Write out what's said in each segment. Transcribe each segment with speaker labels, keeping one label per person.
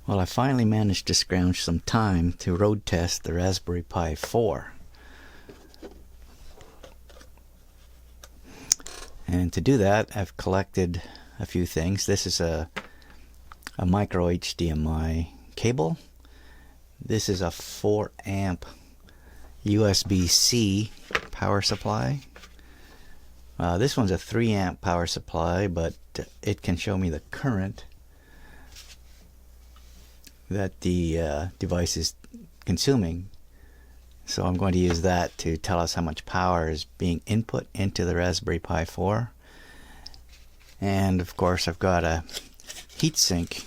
Speaker 1: Well, I finally managed to scrounge some time to road test the Raspberry Pi 4. And to do that, I've collected a few things. This is a micro HDMI cable. This is a 4 amp USB-C power supply. This one's a 3 amp power supply, but it can show me the current that the device is consuming. So I'm going to use that to tell us how much power is being input into the Raspberry Pi 4. And of course I've got a heatsink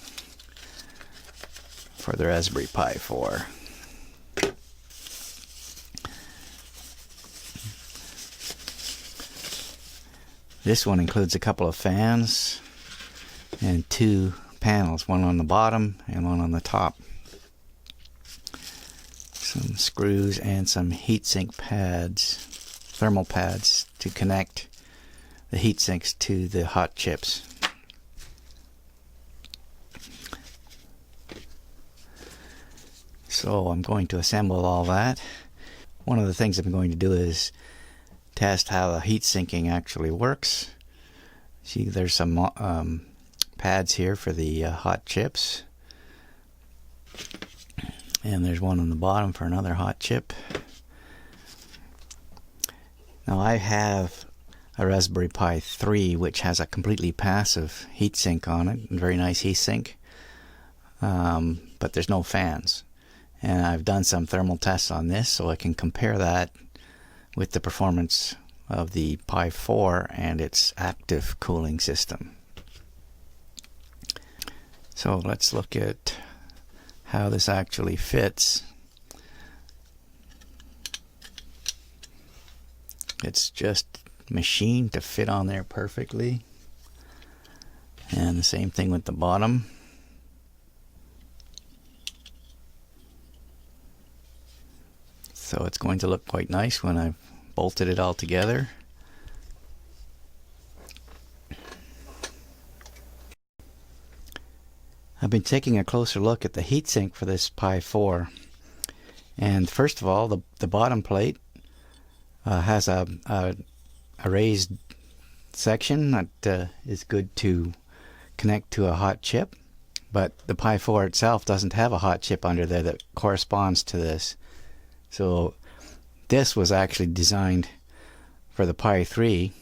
Speaker 1: for the Raspberry Pi 4. This one includes a couple of fans and 2 panels, one on the bottom and one on the top. Some screws and some heatsink pads, thermal pads, to connect the heatsinks to the hot chips. So I'm going to assemble all that. One of the things I'm going to do is test how the heat sinking actually works. See, there's some pads here for the hot chips, and there's one on the bottom for another hot chip. Now I have a Raspberry Pi 3 which has a completely passive heatsink on it, a very nice heatsink, but there's no fans. And I've done some thermal tests on this, so I can compare that with the performance of the Pi 4 and its active cooling system. So let's look at how this actually fits. It's just machined to fit on there perfectly. And the same thing with the bottom. So it's going to look quite nice when I've bolted it all together. I've been taking a closer look at the heatsink for this Pi 4. And first of all, the bottom plate has a raised section that is good to connect to a hot chip. But the Pi 4 itself doesn't have a hot chip under there that corresponds to this. So this was actually designed for the Pi 3,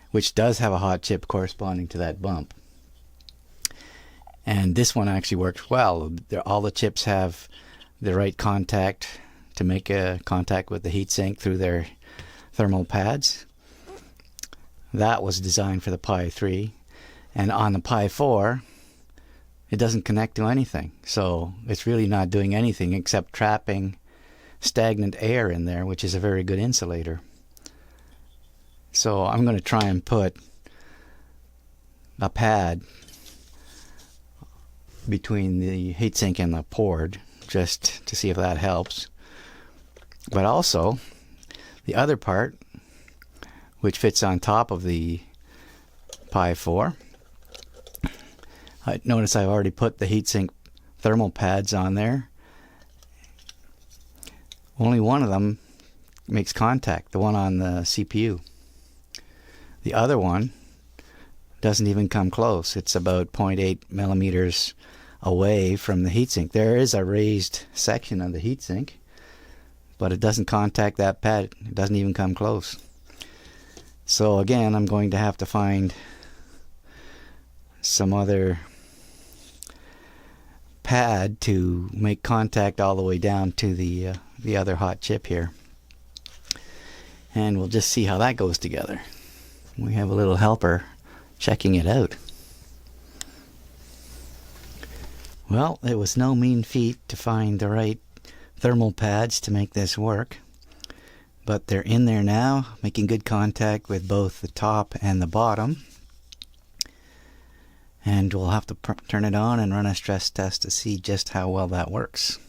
Speaker 1: which does have a hot chip corresponding to that bump. And this one actually works well. All the chips have the right contact to make a contact with the heatsink through their thermal pads. That was designed for the Pi 3. And on the Pi 4, it doesn't connect to anything. So it's really not doing anything except trapping stagnant air in there, which is a very good insulator. So I'm going to try and put a pad between the heatsink and the port just to see if that helps. But also the other part, which fits on top of the Pi 4, notice I've already put the heatsink thermal pads on there. Only one of them makes contact, the one on the CPU. The other one doesn't even come close. It's about 0.8 millimeters away from the heatsink. There is a raised section of the heatsink, but it doesn't contact that pad. It doesn't even come close. So again, I'm going to have to find some other pad to make contact all the way down to the other hot chip here. And we'll just see how that goes together. We have a little helper checking it out. Well, it was no mean feat to find the right thermal pads to make this work, but they're in there now, making good contact with both the top and the bottom. And we'll have to turn it on and run a stress test to see just how well that works.